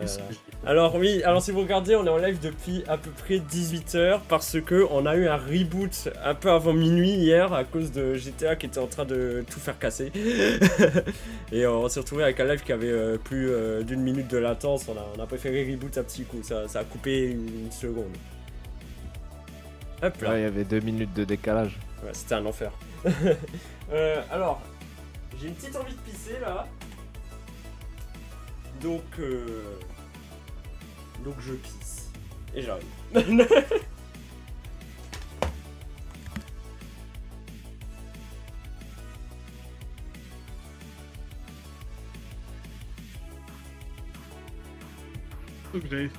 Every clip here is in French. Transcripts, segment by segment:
Qu'est-ce que j'ai fait? Alors oui, alors si vous regardez, on est en live depuis à peu près 18 h parce que on a eu un reboot un peu avant minuit hier à cause de GTA qui était en train de tout faire casser. Et on s'est retrouvé avec un live qui avait plus d'une minute de latence. On a préféré reboot un petit coup, ça a coupé une seconde. Hop là. Ouais, il y avait 2 minutes de décalage. Ouais, c'était un enfer. Alors, j'ai une petite envie de pisser là. Donc je pisse. Et j'arrive. Faut que j'aille.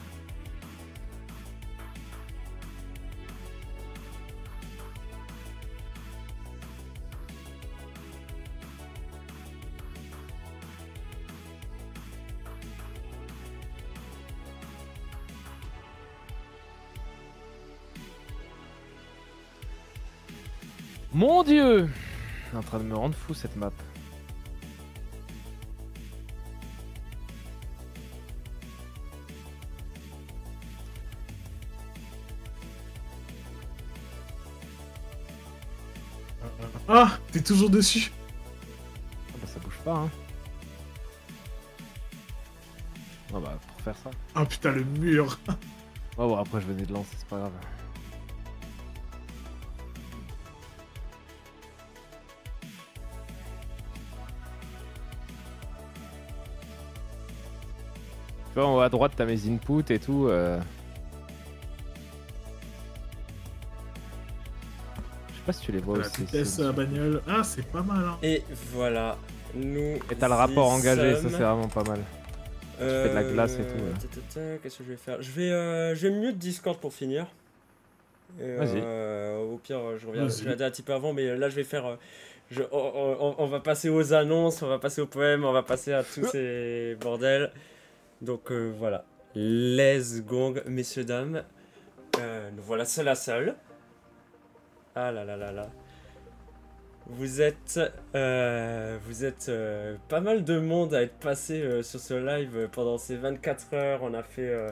Mon dieu! Elle est en train de me rendre fou cette map. Ah, t'es toujours dessus. Ah bah ça bouge pas hein. Ah bah pour faire ça. Ah putain, le mur. Oh bon après je venais de lancer, c'est pas grave. Tu vois en haut à droite t'as mes inputs et tout. Je sais pas si tu les vois La aussi. vitesse à la bagnole. Ah, c'est pas mal, hein. Et voilà. Nous. Et t'as le rapport y engagé, ça sommes. c'est vraiment pas mal. fais de la glace et tout, Qu'est-ce que je vais faire? Je vais mute Discord pour finir. Vas-y. Au pire, je reviens. Vas-y. Je l'ai dit un petit peu avant, mais là je vais faire. On va passer aux annonces, on va passer aux poèmes, on va passer à tous ces bordels. Donc voilà. Les gong, messieurs, dames. Nous voilà seul à seul. Ah là là là là. Vous êtes pas mal de monde à être passé sur ce live pendant ces 24 heures. On a fait.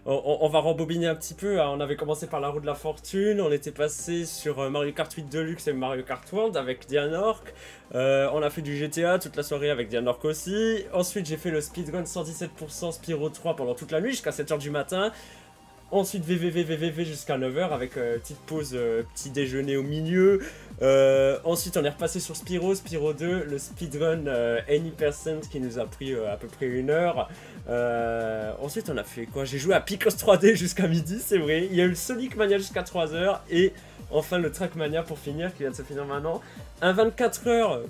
On va rembobiner un petit peu, hein. On avait commencé par la roue de la fortune. On était passé sur Mario Kart 8 Deluxe et Mario Kart World avec Dianork. On a fait du GTA toute la soirée avec Dianork aussi. Ensuite, j'ai fait le speedrun 117% Spyro 3 pendant toute la nuit jusqu'à 7h du matin. Ensuite VVVVVV jusqu'à 9h avec petite pause petit déjeuner au milieu. Ensuite on est repassé sur Spyro 2, le speedrun Any% qui nous a pris à peu près 1 heure. Ensuite on a fait quoi? J'ai joué à Picross 3D jusqu'à midi, c'est vrai. Il y a eu le Sonic Mania jusqu'à 3h et enfin le Trackmania pour finir qui vient de se finir maintenant. Un 24 heures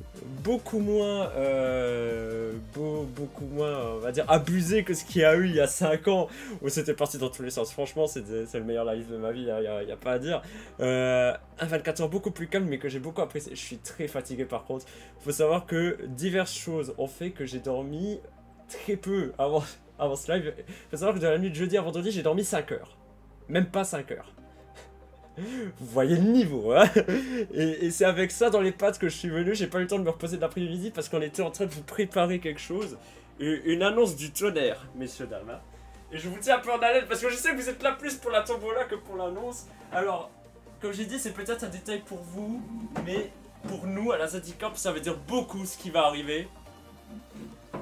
beaucoup moins on va dire abusé que ce qu'il y a eu il y a 5 ans où c'était parti dans tous les sens. Franchement c'est le meilleur live de ma vie, il y a pas à dire. Un 24 heures beaucoup plus calme mais que j'ai beaucoup apprécié. Je suis très fatigué par contre. Faut savoir que diverses choses ont fait que j'ai dormi très peu avant ce live. Faut savoir que de la nuit de jeudi à vendredi j'ai dormi 5 heures. Même pas 5 heures. Vous voyez le niveau, hein. Et c'est avec ça dans les pattes que je suis venu. J'ai pas eu le temps de me reposer de l'après-midi parce qu'on était en train de vous préparer quelque chose. Une annonce du tonnerre, messieurs, dames. Hein. Et je vous tiens un peu en haleine parce que je sais que vous êtes là plus pour la tombola que pour l'annonce. Alors, comme j'ai dit, c'est peut-être un détail pour vous, mais pour nous, à la Zadicamp, ça veut dire beaucoup ce qui va arriver.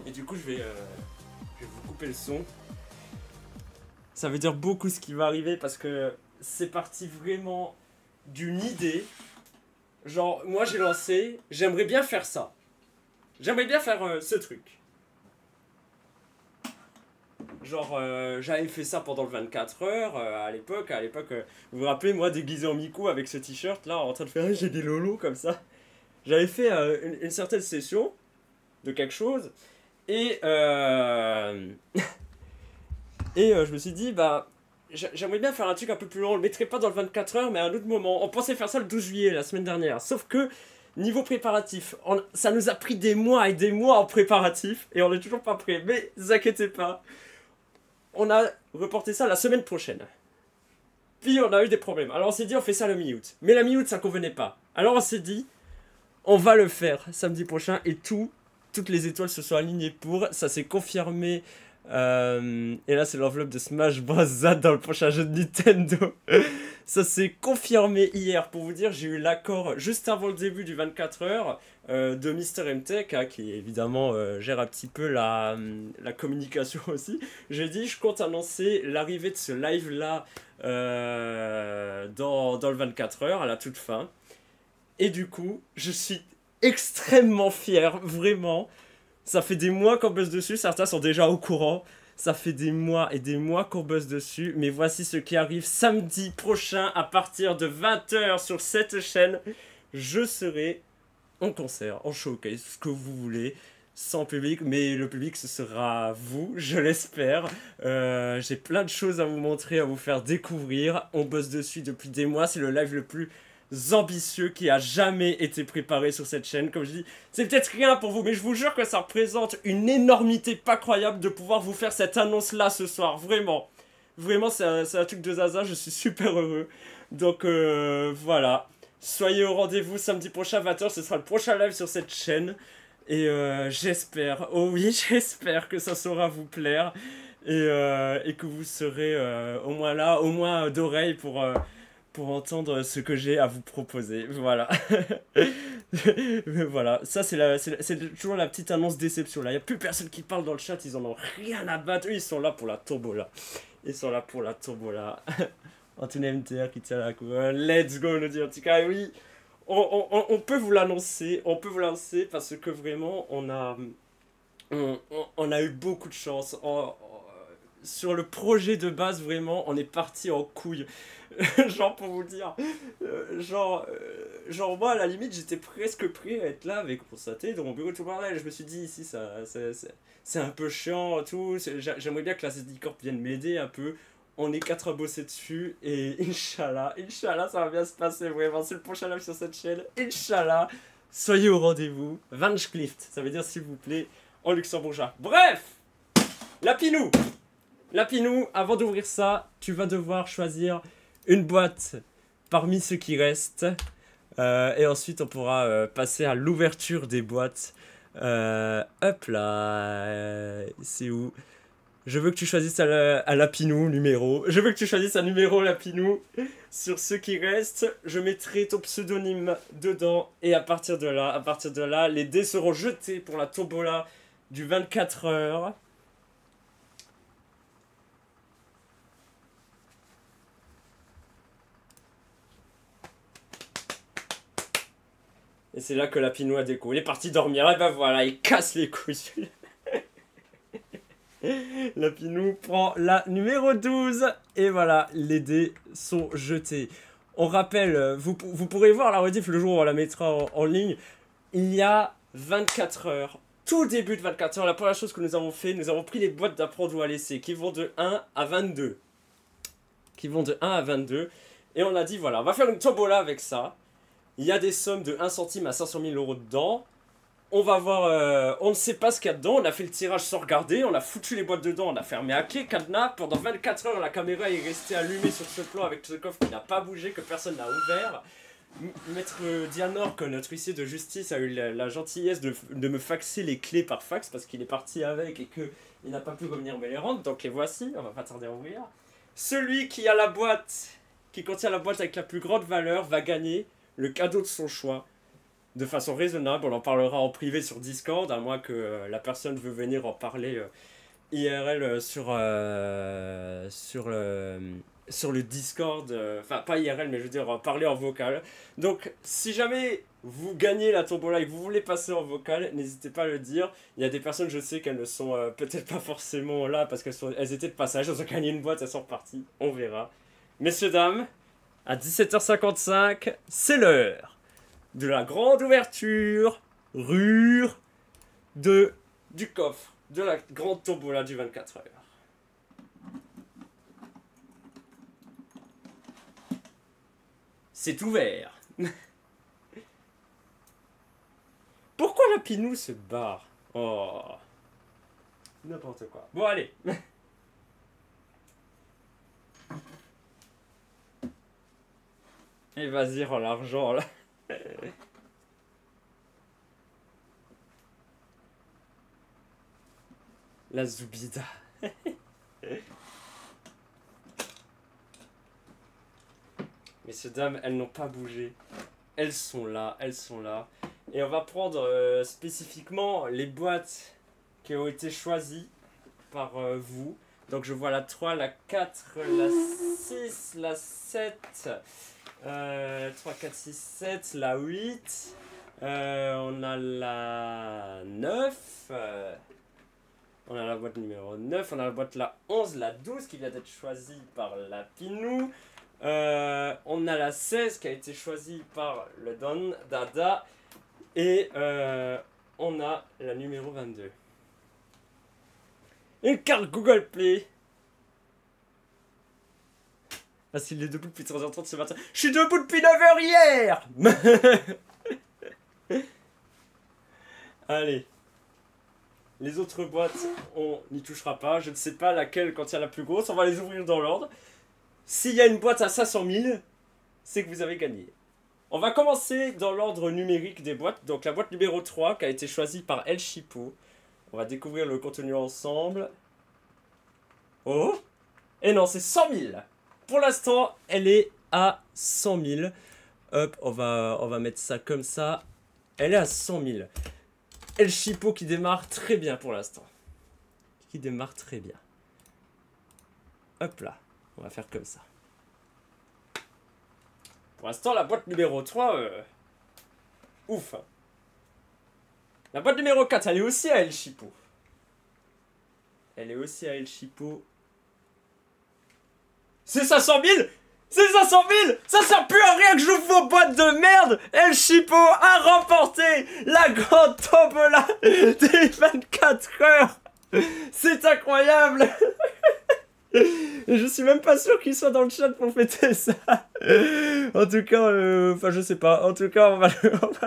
Et du coup, je vais vous couper le son. Ça veut dire beaucoup ce qui va arriver parce que c'est parti vraiment d'une idée. Genre, moi j'ai lancé, j'aimerais bien faire ça. J'aimerais bien faire ce truc. Genre, j'avais fait ça pendant le 24 heures à l'époque. Vous vous rappelez, moi déguisé en Miku avec ce t-shirt là, en train de faire j'ai des lolos comme ça. J'avais fait une certaine session de quelque chose. Et, je me suis dit, bah. J'aimerais bien faire un truc un peu plus long, on le mettrait pas dans le 24 heures mais à un autre moment. On pensait faire ça le 12 juillet, la semaine dernière. Sauf que, niveau préparatif, ça nous a pris des mois et des mois en préparatif et on est toujours pas prêt. Mais ne vous inquiétez pas, on a reporté ça la semaine prochaine. Puis on a eu des problèmes. Alors on s'est dit on fait ça le mi-août. Mais la mi-août ça convenait pas. Alors on s'est dit, on va le faire samedi prochain et toutes les étoiles se sont alignées pour. Ça s'est confirmé Et là, c'est l'enveloppe de Smash Bros. Z dans le prochain jeu de Nintendo. Ça s'est confirmé hier. Pour vous dire, j'ai eu l'accord juste avant le début du 24 heures de Mister MTech, hein, qui évidemment gère un petit peu la communication aussi. J'ai dit, je compte annoncer l'arrivée de ce live-là dans le 24 heures, à la toute fin. Et du coup, je suis extrêmement fier, vraiment. Ça fait des mois qu'on bosse dessus, certains sont déjà au courant. Ça fait des mois et des mois qu'on bosse dessus. Mais voici ce qui arrive samedi prochain à partir de 20 h sur cette chaîne. Je serai en concert, en showcase, ce que vous voulez, sans public. Mais le public, ce sera vous, je l'espère. J'ai plein de choses à vous montrer, à vous faire découvrir. On bosse dessus depuis des mois. C'est le live le plus ambitieux qui a jamais été préparé sur cette chaîne. Comme je dis, c'est peut-être rien pour vous, mais je vous jure que ça représente une énormité pas croyable de pouvoir vous faire cette annonce là ce soir, vraiment. Vraiment, c'est un truc de zaza, je suis super heureux. Donc voilà, soyez au rendez-vous samedi prochain 20 h, ce sera le prochain live sur cette chaîne. Et j'espère, oh oui, j'espère que ça saura vous plaire. Et que vous serez au moins là, au moins d'oreilles pour entendre ce que j'ai à vous proposer. Voilà. Voilà. Ça, c'est toujours la petite annonce déception. Là, il n'y a plus personne qui parle dans le chat. Ils en ont rien à battre. Eux, ils sont là pour la tombola. Ils sont là pour la tombola. Anthony MTR qui tient la couronne. Let's go, nous dit en tout cas. Oui, on peut vous l'annoncer. On peut vous l'annoncer parce que vraiment, on a eu beaucoup de chance. Sur le projet de base, vraiment, on est parti en couille. Genre, pour vous dire, genre moi, à la limite, j'étais presque prêt à être là avec mon saté dans mon bureau tout le bordel. Je me suis dit, ici, c'est un peu chiant, tout. J'aimerais bien que la SD Corp vienne m'aider un peu. On est 4 à bosser dessus, et Inch'Allah, ça va bien se passer, vraiment. C'est le prochain live sur cette chaîne. Inch'Allah, soyez au rendez-vous. Vanschlift, ça veut dire s'il vous plaît, en luxembourgeois. Bref, la Pinou, avant d'ouvrir ça, tu vas devoir choisir une boîte parmi ceux qui restent. Et ensuite, on pourra passer à l'ouverture des boîtes. Hop là. C'est où? Je veux que tu choisisses à la Pinou, numéro. Je veux que tu choisisses un numéro, la Pinou. Sur ceux qui restent, je mettrai ton pseudonyme dedans. Et à partir de là, les dés seront jetés pour la tombola du 24 heures. Et c'est là que la Pinou a déco. Il est parti dormir. Et ben voilà, il casse les couilles. La Pinou prend la numéro 12. Et voilà, les dés sont jetés. On rappelle, vous pourrez voir la rediff le jour où on la mettra en ligne. Il y a 24 heures. Tout début de 24 heures, la première chose que nous avons fait, nous avons pris les boîtes d'apprendre ou à laisser qui vont de 1 à 22. Et on a dit, voilà, on va faire une tombola avec ça. Il y a des sommes de 1 centime à 500 000 € dedans. On va voir, on ne sait pas ce qu'il y a dedans. On a fait le tirage sans regarder. On a foutu les boîtes dedans. On a fermé à clé, cadenas. Pendant 24 heures, la caméra est restée allumée sur ce plan avec ce coffre qui n'a pas bougé, que personne n'a ouvert. Maître Dianor, que notre huissier de justice a eu la gentillesse de me faxer les clés par fax parce qu'il est parti avec et qu'il n'a pas pu revenir me les rendre. Donc les voici. On va pas tarder à ouvrir. Celui qui a la boîte, qui contient la boîte avec la plus grande valeur, va gagner le cadeau de son choix, de façon raisonnable. On en parlera en privé sur Discord, à moins que la personne veut venir en parler IRL sur le Discord, enfin pas IRL, mais je veux dire parler en vocal. Donc si jamais vous gagnez la tombola et que vous voulez passer en vocal, n'hésitez pas à le dire. Il y a des personnes, je sais qu'elles ne sont peut-être pas forcément là parce qu'elles étaient de passage, elles ont gagné une boîte, elles sont reparties, on verra. Messieurs, dames, à 17 h 55, c'est l'heure de la grande ouverture du coffre de la grande tombola du 24 heures. C'est ouvert. Pourquoi la Pinou se barre? Oh, n'importe quoi. Bon, allez. Et vas-y, rends l'argent là. La Zoubida. Messieurs, dames, elles n'ont pas bougé. Elles sont là, elles sont là. Et on va prendre spécifiquement les boîtes qui ont été choisies par vous. Donc je vois la 3, la 4, la 6, la 7, 3, 4, 6, 7, la 8. On a la 9. On a la boîte numéro 9. On a la boîte la 11, la 12 qui vient d'être choisie par la Pinou. On a la 16 qui a été choisie par le Don Dada. Et on a la numéro 22. Une carte Google Play. Ah, s'il est debout depuis 3h30 ce matin. Je suis debout depuis 9h hier. Allez. Les autres boîtes, on n'y touchera pas. Je ne sais pas laquelle quand il y a la plus grosse. On va les ouvrir dans l'ordre. S'il y a une boîte à 500 000, c'est que vous avez gagné. On va commencer dans l'ordre numérique des boîtes. Donc la boîte numéro 3 qui a été choisie par El Chipo. On va découvrir le contenu ensemble. Oh! Et non, c'est 100 000. Pour l'instant, elle est à 100 000. Hop, on va mettre ça comme ça. Elle est à 100 000. El Chipo qui démarre très bien pour l'instant. Qui démarre très bien. Hop là. On va faire comme ça. Pour l'instant, la boîte numéro 3... ouf. La boîte numéro 4, elle est aussi à El Chipo. Elle est aussi à El Chipo. C'est 500 000! C'est 500 000! Ça sert plus à rien que j'ouvre vos boîtes de merde! El Chipo a remporté la grande tombola des 24 heures! C'est incroyable! Et je suis même pas sûr qu'il soit dans le chat pour fêter ça. En tout cas, enfin je sais pas. En tout cas, on va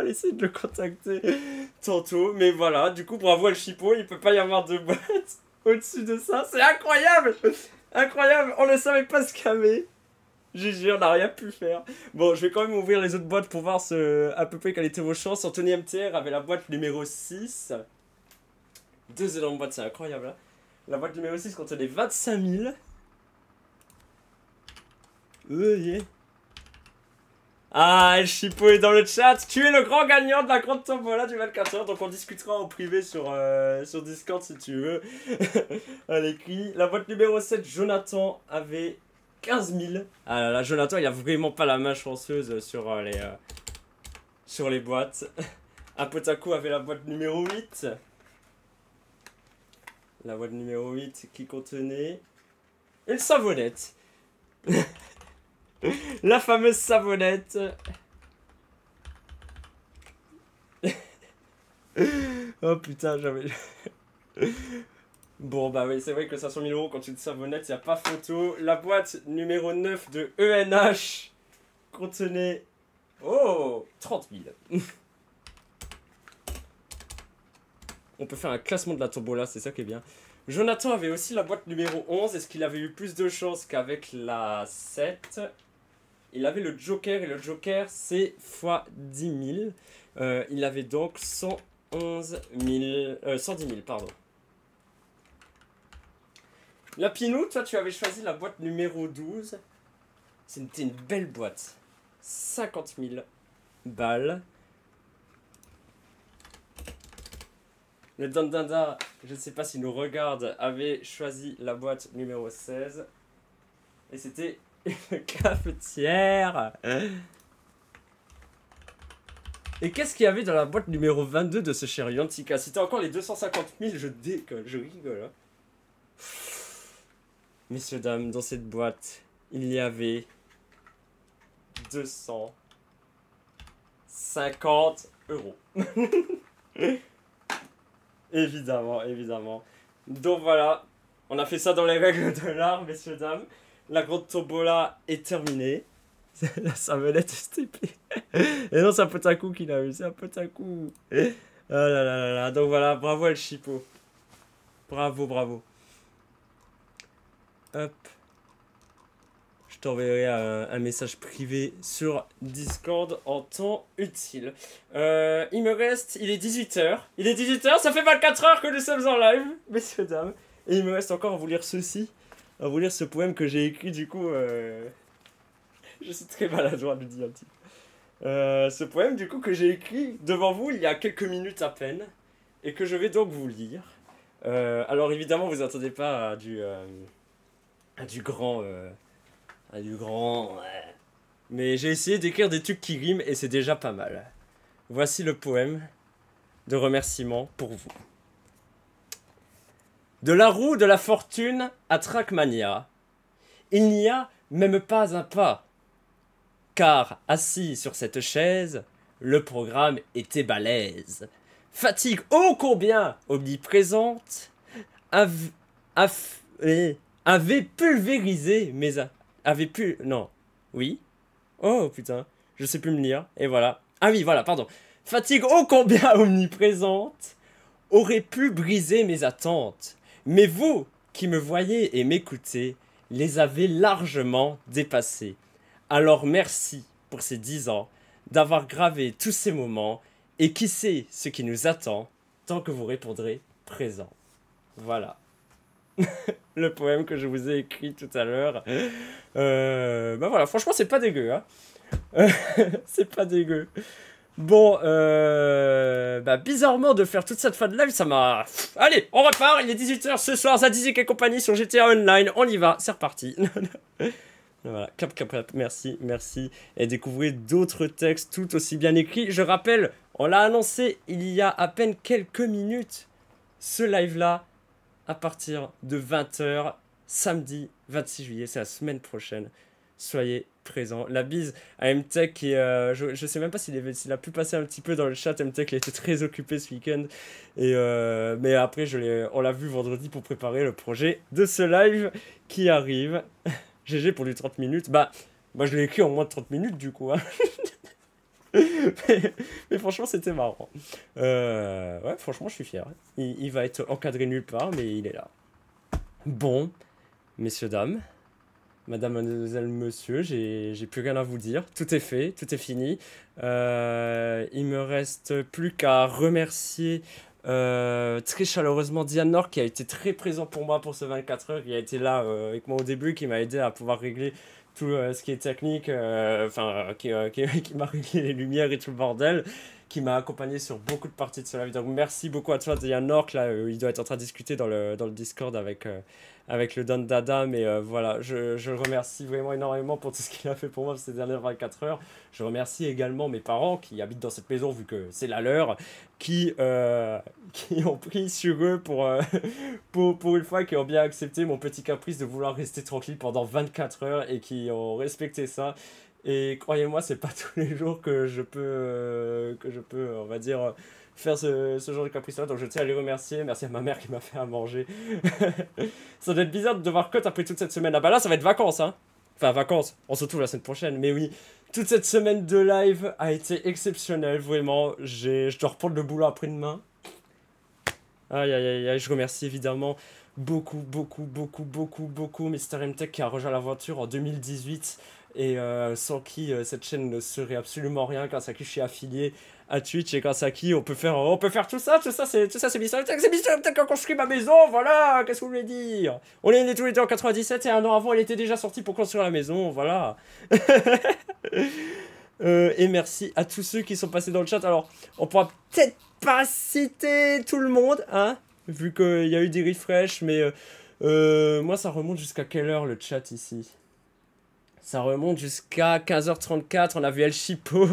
essayer de le contacter tantôt. Mais voilà, du coup, bravo El Chipo. Il peut pas y avoir de boîte au-dessus de ça. C'est incroyable! Incroyable! On ne savait pas ce qu'il y avait. GG, on n'a rien pu faire. Bon, je vais quand même ouvrir les autres boîtes pour voir à peu près quelles étaient vos chances. Anthony MTR avait la boîte numéro 6. Deux énormes boîtes, c'est incroyable. Hein. La boîte numéro 6 contenait 25 000. Yeah. Ah, El Chipo est dans le chat. Tu es le grand gagnant de la grande tombola du 24 heures. Donc on discutera en privé sur Discord si tu veux. Allez, qui? La boîte numéro 7, Jonathan avait 15 000. Ah là là, Jonathan, il a vraiment pas la main chanceuse sur les boîtes. Apotaku avait la boîte numéro 8. La boîte numéro 8 qui contenait une savonnette. La fameuse savonnette. Oh putain, j'avais... Bon bah oui, c'est vrai que 500 000 € quand une savonnette, il n'y a pas photo. La boîte numéro 9 de ENH contenait... Oh, 30 000. On peut faire un classement de la tombola, c'est ça qui est bien. Jonathan avait aussi la boîte numéro 11. Est-ce qu'il avait eu plus de chance qu'avec la 7? Il avait le Joker, et le Joker, c'est x 10 000. Il avait donc 110 000, pardon. La Pinou, toi, tu avais choisi la boîte numéro 12. C'était une belle boîte. 50 000 balles. Le Dandanda, je ne sais pas s'il nous regarde, avait choisi la boîte numéro 16. Et c'était une cafetière. Et qu'est-ce qu'il y avait dans la boîte numéro 22 de ce cher Yantika? C'était encore les 250 000, je décolle, je rigole. Hein. Messieurs, dames, dans cette boîte, il y avait 250 €. Évidemment, évidemment. Donc voilà, on a fait ça dans les règles de l'art, messieurs, dames. La grande tombola est terminée. La savonnette STP. Et non, c'est un Potaku qui l'a eu, c'est un Potaku. Ah là là là là, donc voilà, bravo El Chipo. Bravo, bravo. Hop. Je t'enverrai un message privé sur Discord en temps utile. Il me reste... Il est 18 h. Il est 18 h, ça fait 24 heures que nous sommes en live, messieurs, dames. Et il me reste encore à vous lire ceci, à vous lire ce poème que j'ai écrit du coup. Je suis très maladroit de le dire un petit peu. Ce poème du coup que j'ai écrit devant vous il y a quelques minutes à peine et que je vais donc vous lire. Alors évidemment vous attendez pas à du grand, mais j'ai essayé d'écrire des trucs qui riment et c'est déjà pas mal. Voici le poème de remerciement pour vous. De la roue de la fortune à Trackmania, il n'y a même pas un pas, car assis sur cette chaise, le programme était balèze. Fatigue ô combien omniprésente avait pulvérisé non, oui. Oh putain, je sais plus me lire, et voilà. Ah oui, voilà, pardon. Fatigue ô combien omniprésente aurait pu briser mes attentes. Mais vous, qui me voyez et m'écoutez, les avez largement dépassés. Alors merci pour ces 10 ans d'avoir gravé tous ces moments et qui sait ce qui nous attend tant que vous répondrez présent. Voilà. Le poème que je vous ai écrit tout à l'heure. Bah voilà, franchement c'est pas dégueu. Hein. C'est pas dégueu. Bon, bah bizarrement de faire toute cette fin de live, ça m'a... Allez, on repart, il est 18h ce soir, Zadyzik et compagnie sur GTA Online, on y va, c'est reparti. Voilà, clap, clap, clap, merci, merci. Et découvrez d'autres textes tout aussi bien écrits. Je rappelle, on l'a annoncé il y a à peine quelques minutes, ce live-là, à partir de 20h, samedi 26 juillet, c'est la semaine prochaine. Soyez présents. La bise à MTech qui je sais même pas s'il a pu passer un petit peu dans le chat. MTech il a été très occupé ce week-end et mais après on l'a vu vendredi pour préparer le projet de ce live qui arrive. GG pour les 30 minutes. Bah moi je l'ai écrit en moins de 30 minutes du coup hein. mais franchement c'était marrant. Ouais franchement je suis fier. Il va être encadré nulle part mais il est là. Bon messieurs dames, madame, mademoiselle, monsieur, j'ai plus rien à vous dire. Tout est fait, tout est fini. Il me reste plus qu'à remercier très chaleureusement Diane Nord qui a été très présent pour moi pour ce 24 heures. Il a été là avec moi au début, qui m'a aidé à pouvoir régler tout ce qui est technique, qui m'a réglé les lumières et tout le bordel, qui m'a accompagné sur beaucoup de parties de ce live. Donc merci beaucoup à toi Diane Nord. Là, il doit être en train de discuter dans le Discord avec le Don Dada, mais voilà, je le remercie vraiment énormément pour tout ce qu'il a fait pour moi ces dernières 24 heures. Je remercie également mes parents qui habitent dans cette maison, vu que c'est la leur, qui ont pris sur eux pour une fois, qui ont bien accepté mon petit caprice de vouloir rester tranquille pendant 24 heures et qui ont respecté ça. Et croyez-moi, c'est pas tous les jours que je peux on va dire, faire ce genre de caprice-là, donc je tiens à les remercier. Merci à ma mère qui m'a fait à manger. Ça doit être bizarre de devoir cut après toute cette semaine. Ah bah là, ça va être vacances, hein. Enfin, vacances, on se retrouve la semaine prochaine. Mais oui, toute cette semaine de live a été exceptionnelle, vraiment. Je dois reprendre le boulot après-demain. Aïe, aïe, aïe, aïe, je remercie évidemment beaucoup Mr. MTech qui a rejoint l'aventure en 2018. Et sans qui cette chaîne ne serait absolument rien, grâce à qui je suis affilié à Twitch et grâce à qui on peut faire tout ça c'est Mr. MTech, c'est Mr. MTech qui a construit ma maison, voilà, qu'est-ce que vous voulez dire? On est nés tous les deux en 97 et un an avant elle était déjà sortie pour construire la maison, voilà. Et merci à tous ceux qui sont passés dans le chat. Alors, on pourra peut-être pas citer tout le monde, hein, vu qu'il y a eu des refresh, mais moi ça remonte jusqu'à quelle heure le chat ici? Ça remonte jusqu'à 15h34, on a vu El Chipo,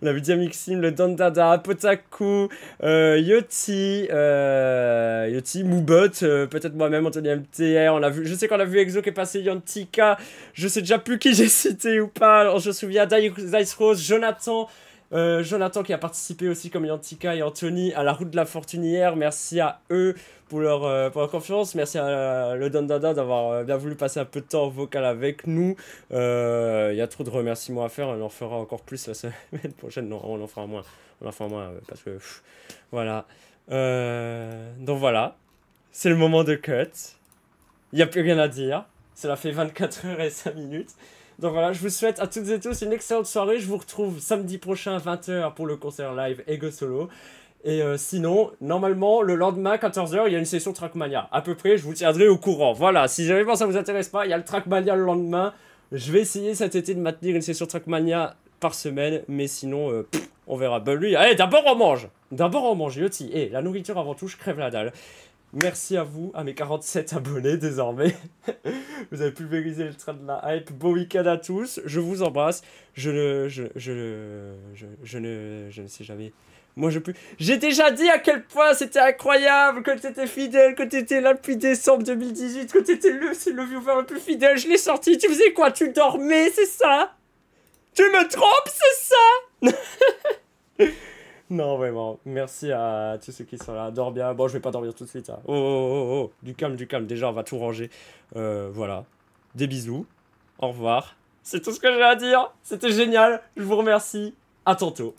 on a vu Diamixim, le Don Dada, Potaku, Yoti, Moubot, peut-être moi-même, Anthony MTR, je sais qu'on a vu Exo qui est passé, Yantika, je sais déjà plus qui j'ai cité ou pas, alors je me souviens Dice Rose, Jonathan qui a participé aussi comme Yantika et Anthony à la route de la fortune hier, merci à eux pour leur confiance, merci à le Don Dada d'avoir bien voulu passer un peu de temps vocal avec nous. Il y a trop de remerciements à faire, on en fera encore plus la semaine prochaine, non on en fera moins, parce que voilà. Donc voilà, c'est le moment de cut, il n'y a plus rien à dire, cela fait 24 heures et 5 minutes. Donc voilà, je vous souhaite à toutes et tous une excellente soirée. Je vous retrouve samedi prochain à 20h pour le concert live Ego Solo. Et sinon, normalement, le lendemain, 14h, il y a une session Trackmania. À peu près, je vous tiendrai au courant. Voilà, si jamais ça vous intéresse pas, il y a le Trackmania le lendemain. Je vais essayer cet été de maintenir une session Trackmania par semaine, mais sinon, on verra. Ben lui, allez, d'abord on mange. D'abord on mange, Yoti. Et la nourriture avant tout, je crève la dalle. Merci à vous, à mes 47 abonnés désormais. Vous avez pulvérisé le train de la hype. Beau week-end à tous. Je vous embrasse. Je ne sais jamais. Moi je peux. J'ai déjà dit à quel point c'était incroyable, que t'étais fidèle, que t'étais là depuis décembre 2018, que t'étais le viewer le plus fidèle. Je l'ai sorti. Tu faisais quoi? Tu dormais, c'est ça? Tu me trompes, c'est ça? Non, vraiment. Merci à tous ceux qui sont là. Dors bien. Bon, je vais pas dormir tout de suite. Hein. Oh, oh, oh, oh. Du calme, du calme. Déjà, on va tout ranger. Voilà. Des bisous. Au revoir. C'est tout ce que j'ai à dire. C'était génial. Je vous remercie. À tantôt.